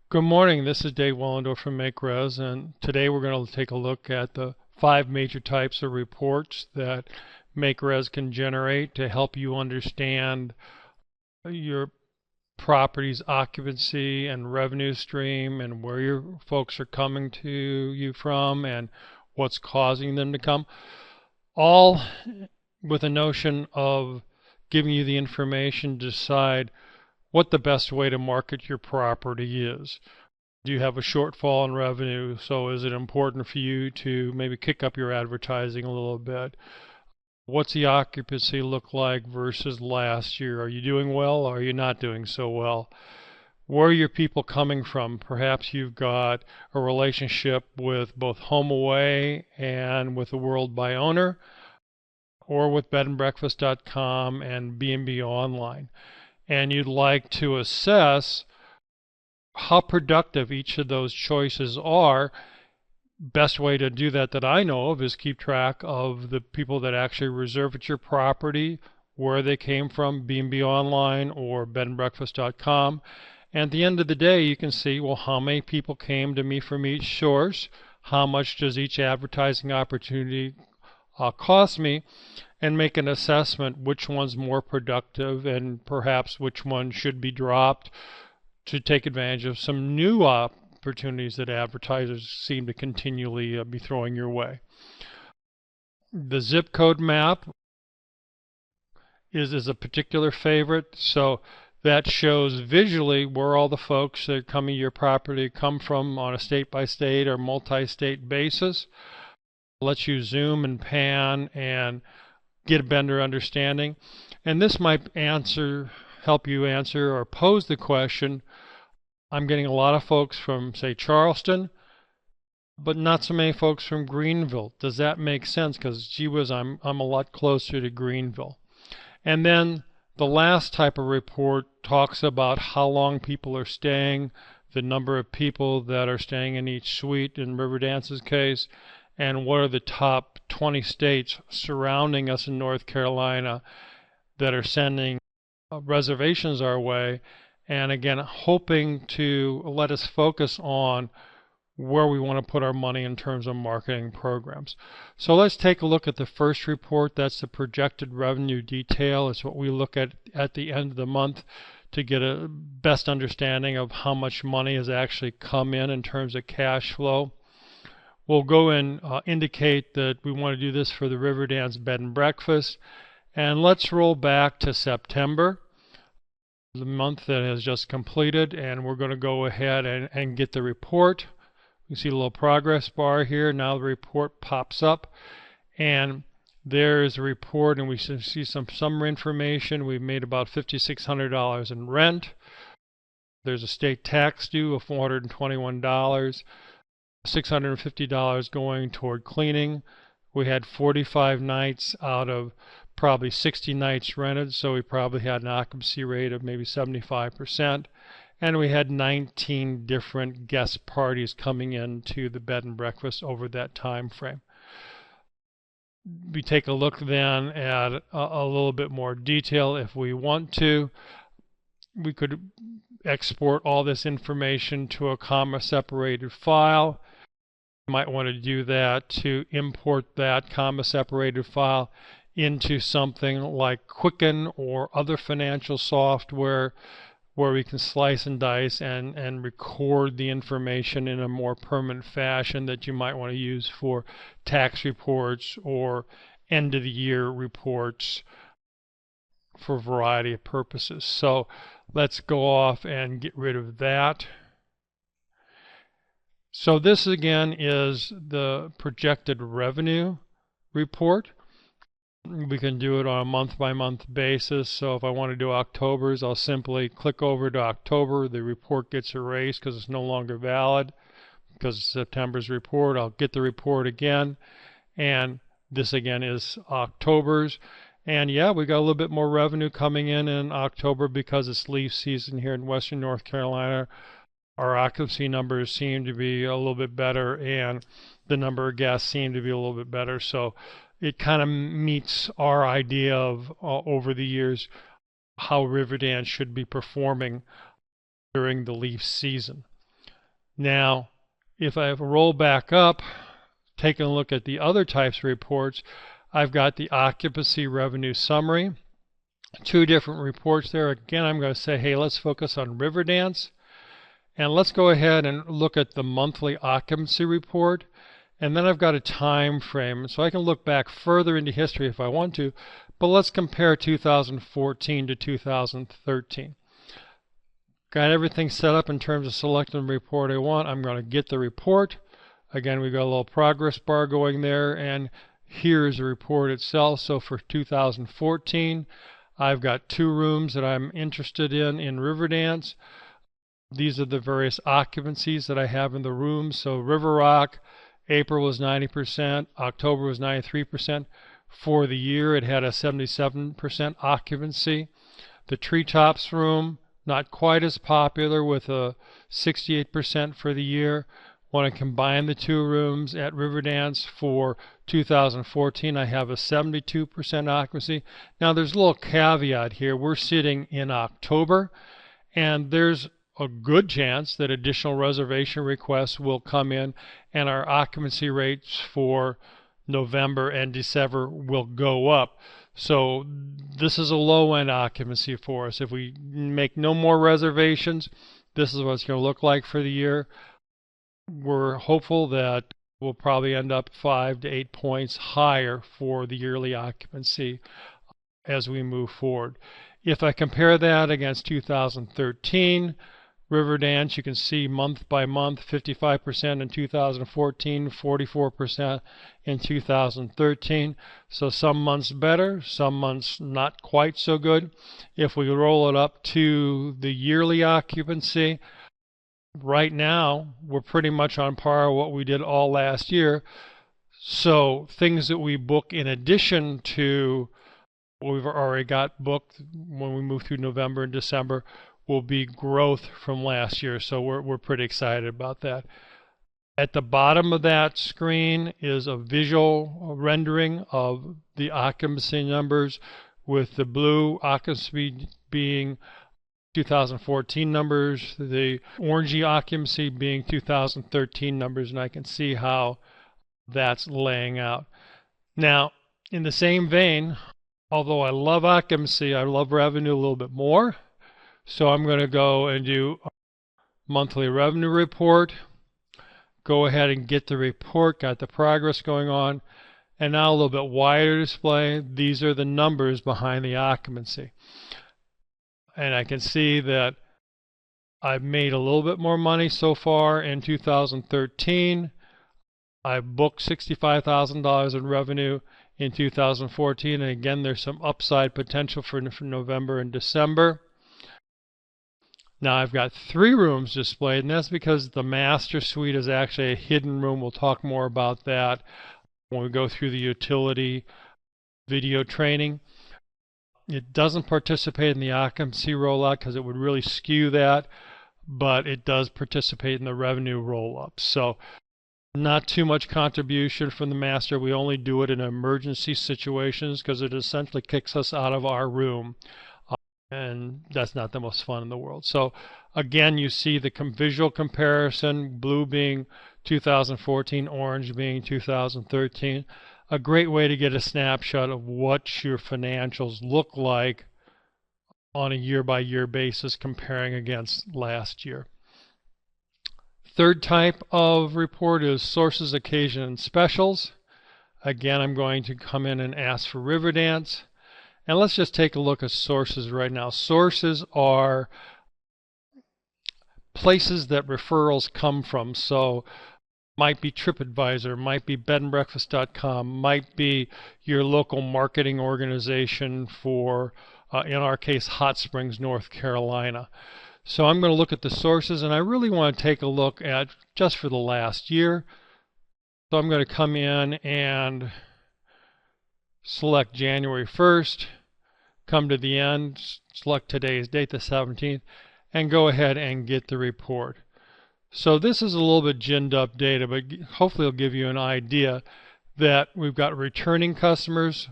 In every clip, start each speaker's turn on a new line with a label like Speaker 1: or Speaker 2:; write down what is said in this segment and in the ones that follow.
Speaker 1: Good morning. This is Dave Wallendorf from MakeRes, and today we're going to take a look at the five major types of reports that MakeRes can generate to help you understand your property's occupancy and revenue stream and where your folks are coming to you from and what's causing them to come. All with a notion of giving you the information to decide what the best way to market your property is. Do you have a shortfall in revenue? So is it important for you to maybe kick up your advertising a little bit? What's the occupancy look like versus last year? Are you doing well or are you not doing so well? Where are your people coming from? Perhaps you've got a relationship with both HomeAway and with the World by Owner, or with bedandbreakfast.com and B&B Online. And you'd like to assess how productive each of those choices are. Best way to do that I know of is keep track of the people that actually reserve at your property, where they came from, B&B Online or bedandbreakfast.com. And at the end of the day, you can see, well, how many people came to me from each source, how much does each advertising opportunity cost me, and make an assessment which one's more productive and perhaps which one should be dropped to take advantage of some new opportunities that advertisers seem to continually be throwing your way. The zip code map is a particular favorite, so that shows visually where all the folks that come to your property come from on a state-by-state or multi-state basis. Lets you zoom and pan and get a better understanding. And this might help you answer or pose the question, I'm getting a lot of folks from, say, Charleston, but not so many folks from Greenville. Does that make sense? Because, gee whiz, I'm a lot closer to Greenville. And then the last type of report talks about how long people are staying, the number of people that are staying in each suite in Riverdance's case, and what are the top 20 states surrounding us in North Carolina that are sending reservations our way, and again, hoping to let us focus on where we want to put our money in terms of marketing programs. So let's take a look at the first report. That's the projected revenue detail. It's what we look at the end of the month to get a best understanding of how much money has actually come in terms of cash flow. We'll go and indicate that we want to do this for the Riverdance Bed and Breakfast. And let's roll back to September, the month that has just completed, and we're going to go ahead and get the report. You see a little progress bar here. Now the report pops up, and there's a report, and we see some summary information. We've made about $5,600 in rent. There's a state tax due of $421. $650 going toward cleaning. We had 45 nights out of probably 60 nights rented, so we probably had an occupancy rate of maybe 75%. And we had 19 different guest parties coming into the bed and breakfast over that time frame. We take a look then at a little bit more detail if we want to. We could export all this information to a comma-separated file. You might want to do that to import that comma-separated file into something like Quicken or other financial software where we can slice and dice and record the information in a more permanent fashion that you might want to use for tax reports or end-of-the-year reports for a variety of purposes. So let's go off and get rid of that. So this again is the projected revenue report. We can do it on a month-by-month basis. So if I want to do October's, I'll simply click over to October. The report gets erased because it's no longer valid because it's September's report. I'll get the report again, and this again is October's. And yeah, we got a little bit more revenue coming in October because it's leaf season here in Western North Carolina. Our occupancy numbers seem to be a little bit better, and the number of guests seem to be a little bit better. So it kind of meets our idea of over the years how Riverdance should be performing during the leaf season. Now, if I roll back up, taking a look at the other types of reports, I've got the occupancy revenue summary. Two different reports there. Again, I'm going to say, hey, let's focus on Riverdance. And let's go ahead and look at the monthly occupancy report. And then I've got a time frame. So I can look back further into history if I want to. But let's compare 2014 to 2013. Got everything set up in terms of selecting the report I want. I'm going to get the report. Again, we've got a little progress bar going there. And here's the report itself. So for 2014, I've got 2 rooms that I'm interested in Riverdance. These are the various occupancies that I have in the rooms. So River Rock, April was 90%, October was 93%. For the year, it had a 77% occupancy. The Treetops room, not quite as popular, with a 68% for the year. When I combine the 2 rooms at Riverdance for 2014, I have a 72% occupancy. Now, there's a little caveat here. We're sitting in October, and there's a good chance that additional reservation requests will come in, and our occupancy rates for November and December will go up. So this is a low-end occupancy for us. If we make no more reservations, this is what it's going to look like for the year. We're hopeful that we'll probably end up 5 to 8 points higher for the yearly occupancy as we move forward. If I compare that against 2013, Riverdance, you can see month by month, 55% in 2014, 44% in 2013. So some months better, some months not quite so good. If we roll it up to the yearly occupancy, right now we're pretty much on par with what we did all last year. So things that we book in addition to what we've already got booked when we move through November and December will be growth from last year. So we're pretty excited about that. At the bottom of that screen is a visual rendering of the occupancy numbers, with the blue occupancy being 2014 numbers, the orangey occupancy being 2013 numbers, and I can see how that's laying out. Now, in the same vein, although I love occupancy, I love revenue a little bit more. So I'm going to go and do a monthly revenue report. Go ahead and get the report, got the progress going on. And now a little bit wider display. These are the numbers behind the occupancy. And I can see that I've made a little bit more money so far in 2013. I booked $65,000 in revenue in 2014. And again, there's some upside potential for November and December. Now I've got 3 rooms displayed, and that's because the master suite is actually a hidden room. We'll talk more about that when we go through the utility video training. It doesn't participate in the occupancy rollout because it would really skew that, but it does participate in the revenue roll-up. So not too much contribution from the master. We only do it in emergency situations because it essentially kicks us out of our room. And that's not the most fun in the world. So again, you see the visual comparison, blue being 2014, orange being 2013. A great way to get a snapshot of what your financials look like on a year-by-year basis comparing against last year. Third type of report is sources, occasion, and specials. Again, I'm going to come in and ask for Riverdance. And let's just take a look at sources right now. Sources are places that referrals come from. So might be TripAdvisor, might be bedandbreakfast.com, might be your local marketing organization for, in our case, Hot Springs, North Carolina. So I'm going to look at the sources, and I really want to take a look at just for the last year. So I'm going to come in and select January 1st, come to the end, select today's date, the 17th, and go ahead and get the report. So this is a little bit ginned up data, but hopefully it'll give you an idea that we've got returning customers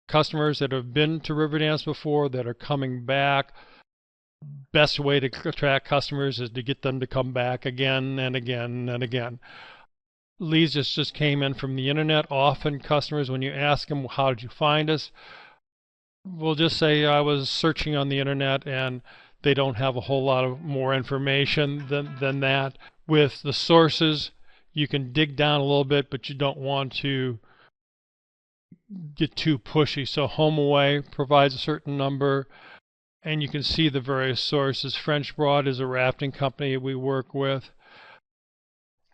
Speaker 1: that have been to Riverdance before, that are coming back. best way to attract customers is to get them to come back again and again and again. Leads just came in from the internet. Often customers, when you ask them, how did you find us, will just say, I was searching on the internet, and they don't have a whole lot of more information than that. With the sources, you can dig down a little bit, but you don't want to get too pushy. So HomeAway provides a certain number, and you can see the various sources. French Broad is a rafting company we work with.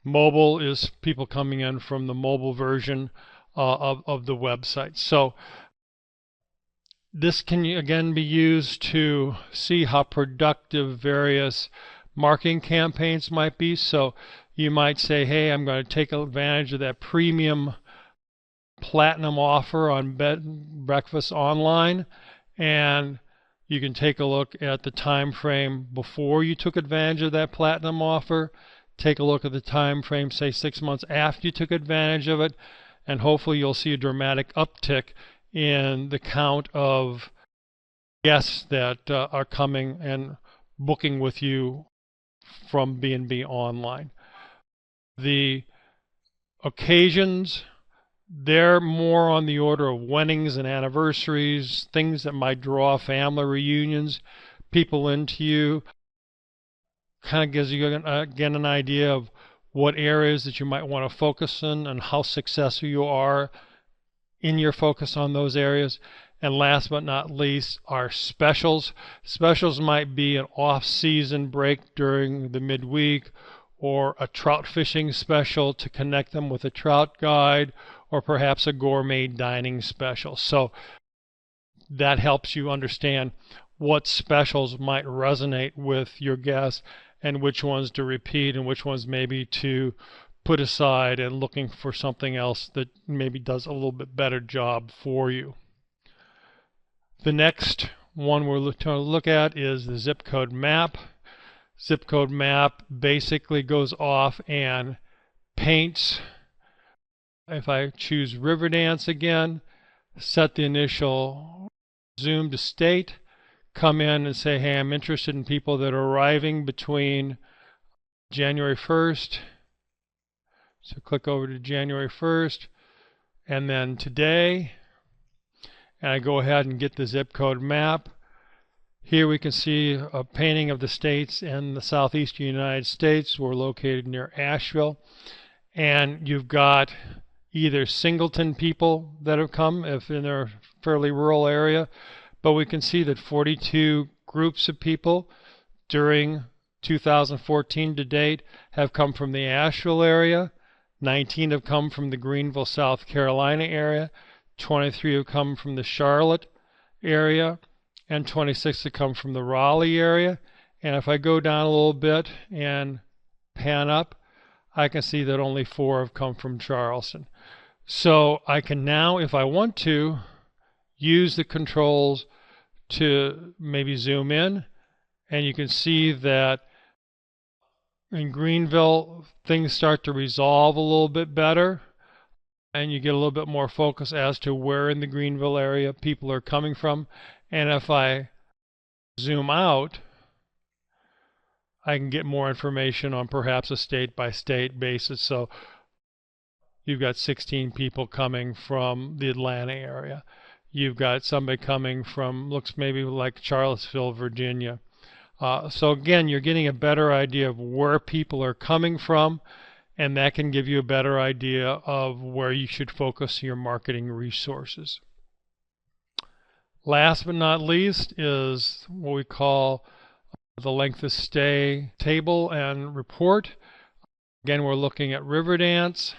Speaker 1: Mobile is people coming in from the mobile version of the website. So this can again be used to see how productive various marketing campaigns might be. So you might say, hey, I'm going to take advantage of that premium platinum offer on bed and breakfast online, and you can take a look at the time frame before you took advantage of that platinum offer. Take a look at the time frame, say 6 months after you took advantage of it, and hopefully you'll see a dramatic uptick in the count of guests that are coming and booking with you from B&B online. The occasions, they're more on the order of weddings and anniversaries, things that might draw family reunions, people into you. Kind of gives you again an idea of what areas that you might want to focus on and how successful you are in your focus on those areas. And last but not least are specials. Specials might be an off-season break during the midweek, or a trout fishing special to connect them with a trout guide, or perhaps a gourmet dining special. So that helps you understand what specials might resonate with your guests, and which ones to repeat and which ones maybe to put aside and looking for something else that maybe does a little bit better job for you. The next one we're going to look at is the zip code map. Zip code map basically goes off and paints. If I choose Riverdance again, set the initial zoom to state, come in and say, hey, I'm interested in people that are arriving between January 1st. So click over to January 1st, and then today, and I go ahead and get the zip code map. Here we can see a painting of the states in the southeastern United States. We're located near Asheville, and you've got either singleton people that have come if in a fairly rural area, but we can see that 42 groups of people during 2014 to date have come from the Asheville area. 19 have come from the Greenville, South Carolina area. 23 have come from the Charlotte area, and 26 have come from the Raleigh area. And if I go down a little bit and pan up, I can see that only 4 have come from Charleston. So I can now, if I want to, use the controls to maybe zoom in, and you can see that in Greenville things start to resolve a little bit better, and you get a little bit more focus as to where in the Greenville area people are coming from. And if I zoom out, I can get more information on perhaps a state-by-state basis. So you've got 16 people coming from the Atlanta area. You've got somebody coming from, looks maybe like Charlottesville, Virginia. So again, you're getting a better idea of where people are coming from, and that can give you a better idea of where you should focus your marketing resources. Last but not least is what we call the length of stay table and report. Again, we're looking at Riverdance,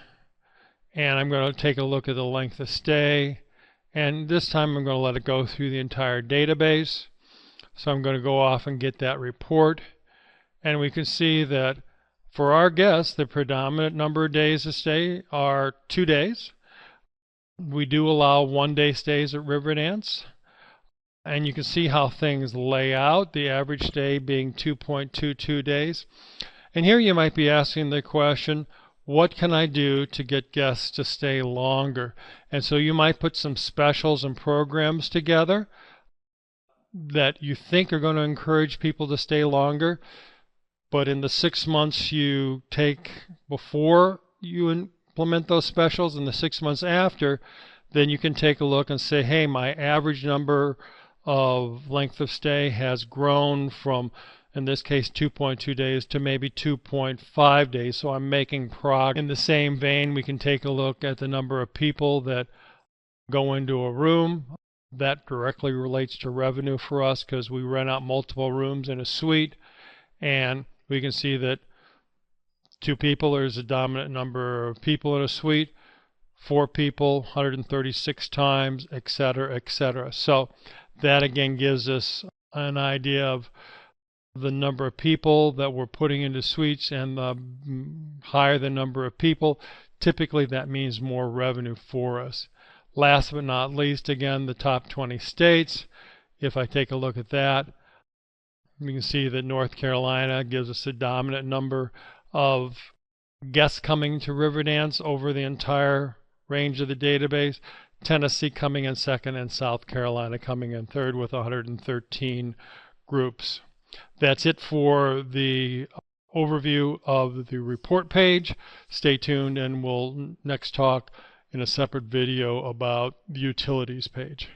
Speaker 1: and I'm going to take a look at the length of stay. And this time I'm going to let it go through the entire database. So I'm going to go off and get that report. And we can see that for our guests, the predominant number of days to stay are 2 days. We do allow 1-day stays at Riverdance. And you can see how things lay out, the average stay being 2.22 days. And here you might be asking the question, what can I do to get guests to stay longer? And so you might put some specials and programs together. that you think are going to encourage people to stay longer, but in the 6 months you take before you implement those specials and the 6 months after, then you can take a look and say, hey, my average number of length of stay has grown from, in this case, 2.2 days to maybe 2.5 days. So I'm making progress. In the same vein, we can take a look at the number of people that go into a room. That directly relates to revenue for us because we rent out multiple rooms in a suite, and we can see that 2 people is a dominant number of people in a suite, 4 people, 136 times, etc., etc. So that again gives us an idea of the number of people that we're putting into suites, and the higher the number of people, typically that means more revenue for us. Last but not least, again, the top 20 states. If I take a look at that, we can see that North Carolina gives us a dominant number of guests coming to Riverdance over the entire range of the database. Tennessee coming in second, and South Carolina coming in third with 113 groups. That's it for the overview of the report page. Stay tuned, and we'll next talk in a separate video about the utilities page.